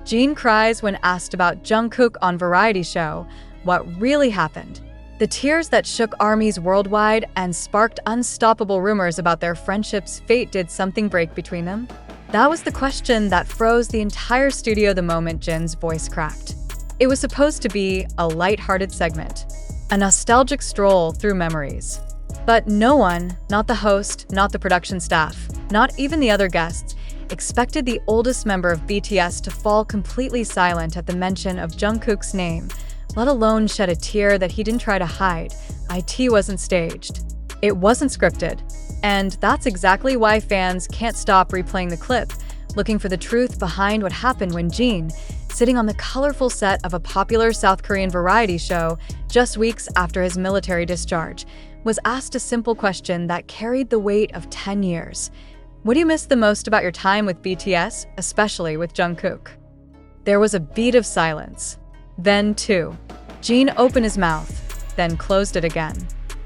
Jin cries when asked about Jungkook on variety show, what really happened. The tears that shook armies worldwide and sparked unstoppable rumors about their friendship's fate. Did something break between them? That was the question that froze the entire studio the moment Jin's voice cracked. It was supposed to be a light-hearted segment, a nostalgic stroll through memories. But no one, not the host, not the production staff, not even the other guests, expected the oldest member of BTS to fall completely silent at the mention of Jungkook's name, let alone shed a tear that he didn't try to hide. It wasn't staged. It wasn't scripted. And that's exactly why fans can't stop replaying the clip, looking for the truth behind what happened when Jin, sitting on the colorful set of a popular South Korean variety show just weeks after his military discharge, was asked a simple question that carried the weight of 10 years. What do you miss the most about your time with BTS, especially with Jungkook? There was a beat of silence. Then, too, Jin opened his mouth, then closed it again.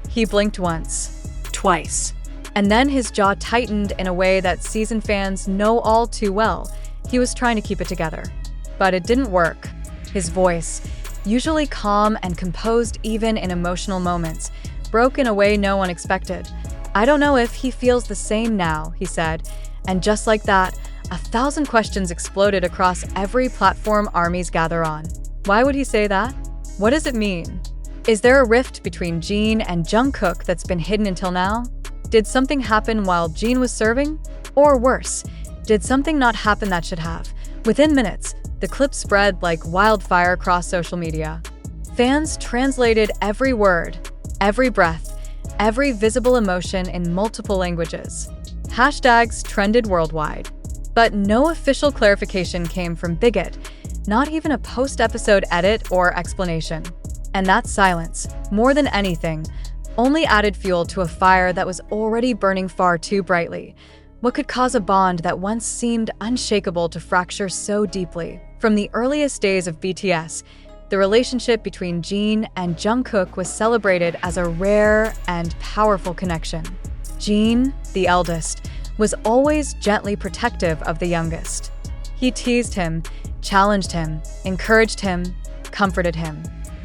He blinked once, twice, and then his jaw tightened in a way that seasoned fans know all too well. He was trying to keep it together. But it didn't work. His voice, usually calm and composed even in emotional moments, broke in a way no one expected. I don't know if he feels the same now, he said. And just like that, 1,000 questions exploded across every platform armies gather on. Why would he say that? What does it mean? Is there a rift between Jin and Jungkook that's been hidden until now? Did something happen while Jin was serving? Or worse, did something not happen that should have? Within minutes, the clip spread like wildfire across social media. Fans translated every word, every breath, every visible emotion in multiple languages. Hashtags trended worldwide. But no official clarification came from Bigot, not even a post-episode edit or explanation. And that silence, more than anything, only added fuel to a fire that was already burning far too brightly. What could cause a bond that once seemed unshakable to fracture so deeply? From the earliest days of BTS, the relationship between Jin and Jungkook was celebrated as a rare and powerful connection. Jin, the eldest, was always gently protective of the youngest. He teased him, challenged him, encouraged him, comforted him.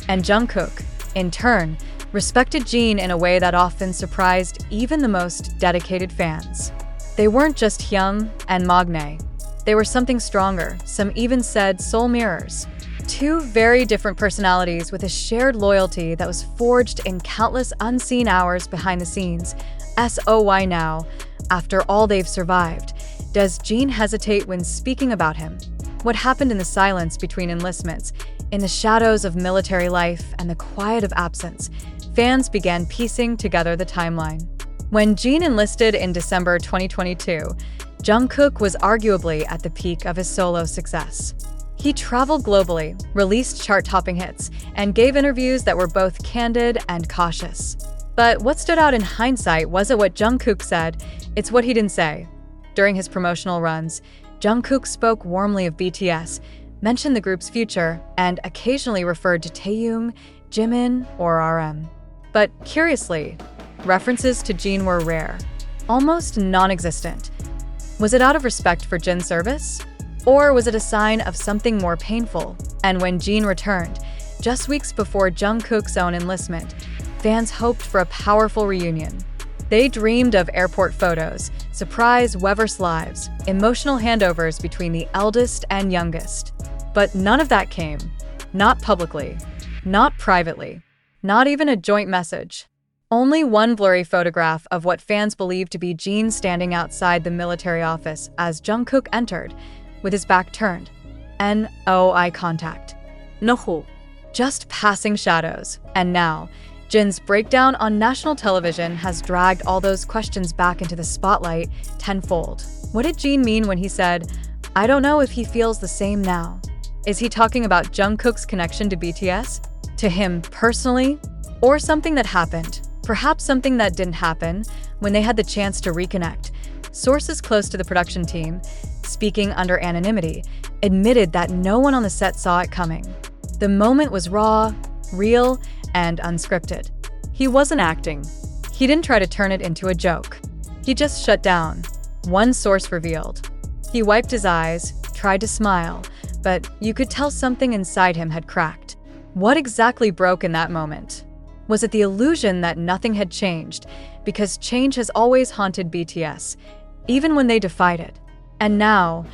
And Jungkook, in turn, respected Jin in a way that often surprised even the most dedicated fans. They weren't just Hyung and Magne. They were something stronger, some even said soul mirrors. Two very different personalities with a shared loyalty that was forged in countless unseen hours behind the scenes. SOY now, after all they've survived, does Jin hesitate when speaking about him? What happened in the silence between enlistments, in the shadows of military life and the quiet of absence? Fans began piecing together the timeline. When Jin enlisted in December 2022, Jungkook was arguably at the peak of his solo success. He traveled globally, released chart-topping hits, and gave interviews that were both candid and cautious. But what stood out in hindsight wasn't what Jungkook said, it's what he didn't say. During his promotional runs, Jungkook spoke warmly of BTS, mentioned the group's future, and occasionally referred to taehyung, Jimin, or RM. But curiously, references to Jin were rare, almost non-existent. Was it out of respect for Jin's service? Or was it a sign of something more painful? And when Jin returned, just weeks before Jungkook's own enlistment, fans hoped for a powerful reunion. They dreamed of airport photos, surprise Weverse lives, emotional handovers between the eldest and youngest. But none of that came. Not publicly, not privately, not even a joint message. Only one blurry photograph of what fans believed to be Jin standing outside the military office as Jungkook entered, with his back turned. No eye contact. No. Just passing shadows. And now, Jin's breakdown on national television has dragged all those questions back into the spotlight tenfold. What did Jin mean when he said, "I don't know if he feels the same now"? Is he talking about Jungkook's connection to BTS? To him personally? Or something that happened? Perhaps something that didn't happen when they had the chance to reconnect. Sources close to the production team, speaking under anonymity, admitted that no one on the set saw it coming. The moment was raw, real, and unscripted. He wasn't acting. He didn't try to turn it into a joke. He just shut down. One source revealed. He wiped his eyes, tried to smile, but you could tell something inside him had cracked. What exactly broke in that moment? Was it the illusion that nothing had changed? Because change has always haunted BTS, even when they defied it. And now,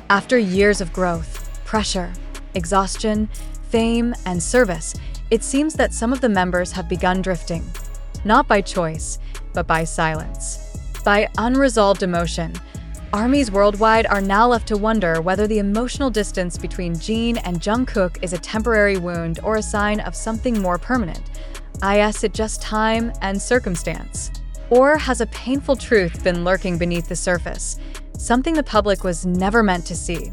after years of growth, pressure, exhaustion, fame, and service, it seems that some of the members have begun drifting. Not by choice, but by silence. By unresolved emotion. ARMYs worldwide are now left to wonder whether the emotional distance between Jin and Jungkook is a temporary wound or a sign of something more permanent. Is it just time and circumstance? Or has a painful truth been lurking beneath the surface, something the public was never meant to see?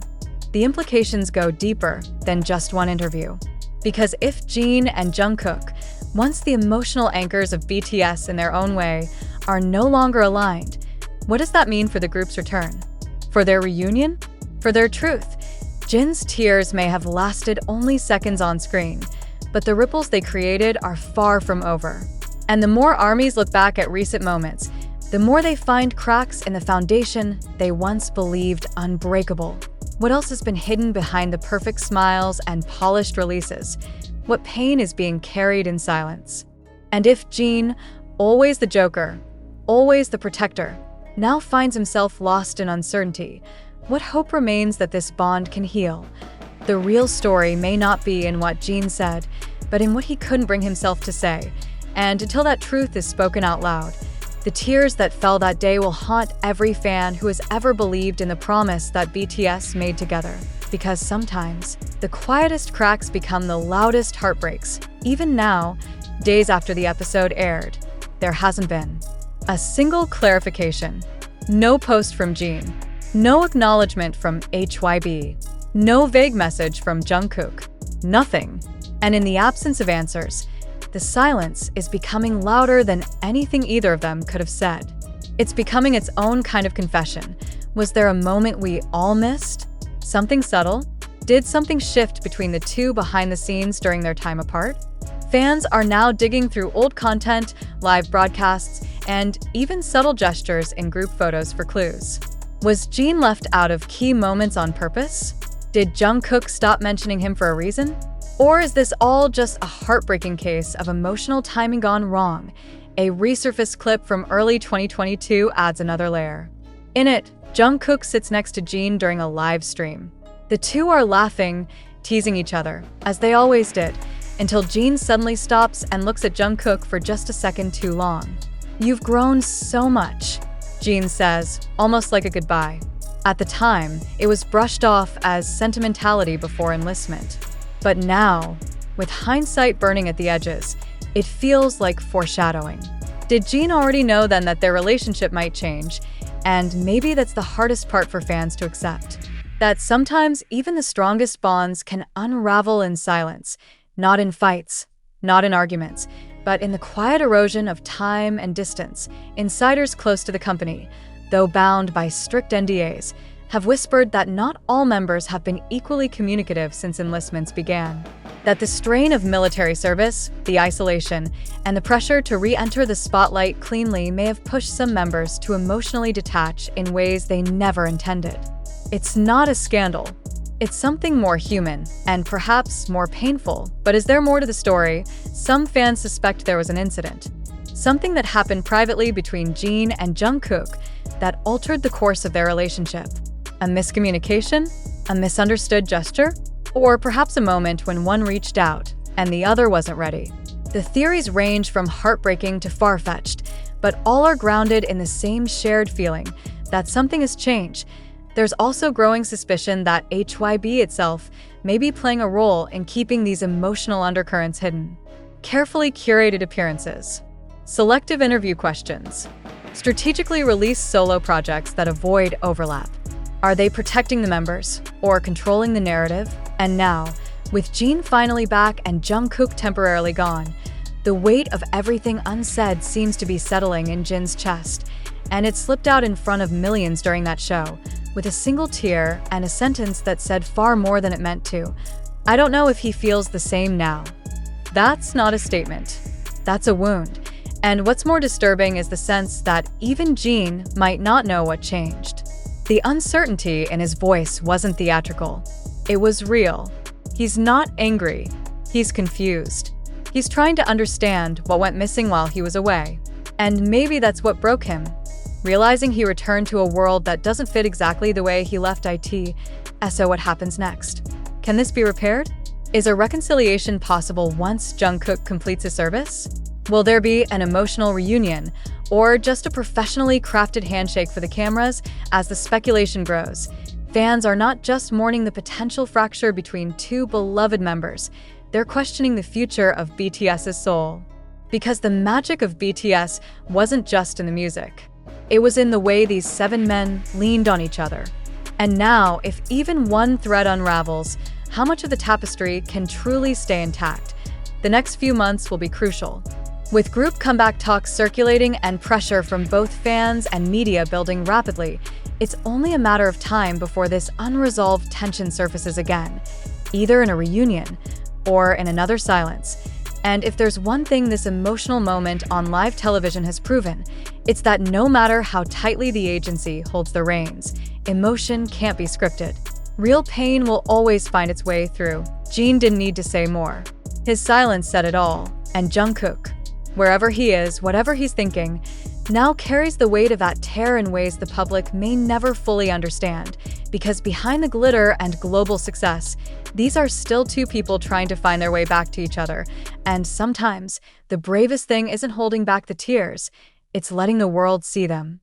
The implications go deeper than just one interview. Because if Jin and Jungkook, once the emotional anchors of BTS in their own way, are no longer aligned, what does that mean for the group's return? For their reunion? For their truth? Jin's tears may have lasted only seconds on screen, but the ripples they created are far from over. And the more ARMYs look back at recent moments, the more they find cracks in the foundation they once believed unbreakable. What else has been hidden behind the perfect smiles and polished releases? What pain is being carried in silence? And if Jin, always the joker, always the protector, now finds himself lost in uncertainty, what hope remains that this bond can heal? The real story may not be in what Jin said, but in what he couldn't bring himself to say. And until that truth is spoken out loud, the tears that fell that day will haunt every fan who has ever believed in the promise that BTS made together. Because sometimes, the quietest cracks become the loudest heartbreaks. Even now, days after the episode aired, there hasn't been a single clarification. No post from Jin. No acknowledgement from HYB. No vague message from Jungkook. Nothing. And in the absence of answers, the silence is becoming louder than anything either of them could have said. It's becoming its own kind of confession. Was there a moment we all missed? Something subtle? Did something shift between the two behind the scenes during their time apart? Fans are now digging through old content, live broadcasts, and even subtle gestures in group photos for clues. Was Jin left out of key moments on purpose? Did Jungkook stop mentioning him for a reason? Or is this all just a heartbreaking case of emotional timing gone wrong? A resurfaced clip from early 2022 adds another layer. In it, Jungkook sits next to Jin during a live stream. The two are laughing, teasing each other, as they always did, until Jin suddenly stops and looks at Jungkook for just a second too long. "You've grown so much," Jin says, almost like a goodbye. At the time, it was brushed off as sentimentality before enlistment. But now, with hindsight burning at the edges, it feels like foreshadowing. Did Jin already know then that their relationship might change? And maybe that's the hardest part for fans to accept. That sometimes even the strongest bonds can unravel in silence, not in fights, not in arguments, but in the quiet erosion of time and distance. Insiders close to the company, though bound by strict NDAs, have whispered that not all members have been equally communicative since enlistments began. That the strain of military service, the isolation, and the pressure to re-enter the spotlight cleanly may have pushed some members to emotionally detach in ways they never intended. It's not a scandal. It's something more human, and perhaps more painful. But is there more to the story? Some fans suspect there was an incident. Something that happened privately between Jin and Jungkook that altered the course of their relationship. A miscommunication? A misunderstood gesture? Or perhaps a moment when one reached out and the other wasn't ready. The theories range from heartbreaking to far-fetched, but all are grounded in the same shared feeling that something has changed. There's also growing suspicion that HYB itself may be playing a role in keeping these emotional undercurrents hidden. Carefully curated appearances. Selective interview questions. Strategically released solo projects that avoid overlap. Are they protecting the members or controlling the narrative? And now, with Jin finally back and Jungkook temporarily gone, the weight of everything unsaid seems to be settling in Jin's chest, and it slipped out in front of millions during that show, with a single tear and a sentence that said far more than it meant to. I don't know if he feels the same now. That's not a statement. That's a wound. And what's more disturbing is the sense that even Jin might not know what changed. The uncertainty in his voice wasn't theatrical. It was real. He's not angry. He's confused. He's trying to understand what went missing while he was away. And maybe that's what broke him. Realizing he returned to a world that doesn't fit exactly the way he left it. So what happens next? Can this be repaired? Is a reconciliation possible once Jungkook completes his service? Will there be an emotional reunion, or just a professionally crafted handshake for the cameras? As the speculation grows, fans are not just mourning the potential fracture between two beloved members, they're questioning the future of BTS's soul. Because the magic of BTS wasn't just in the music. It was in the way these 7 men leaned on each other. And now, if even one thread unravels, how much of the tapestry can truly stay intact? The next few months will be crucial. With group comeback talks circulating and pressure from both fans and media building rapidly, it's only a matter of time before this unresolved tension surfaces again, either in a reunion or in another silence. And if there's one thing this emotional moment on live television has proven, it's that no matter how tightly the agency holds the reins, emotion can't be scripted. Real pain will always find its way through. Jin didn't need to say more. His silence said it all. And Jungkook, wherever he is, whatever he's thinking, now carries the weight of that tear in ways the public may never fully understand. Because behind the glitter and global success, these are still two people trying to find their way back to each other. And sometimes, the bravest thing isn't holding back the tears, it's letting the world see them.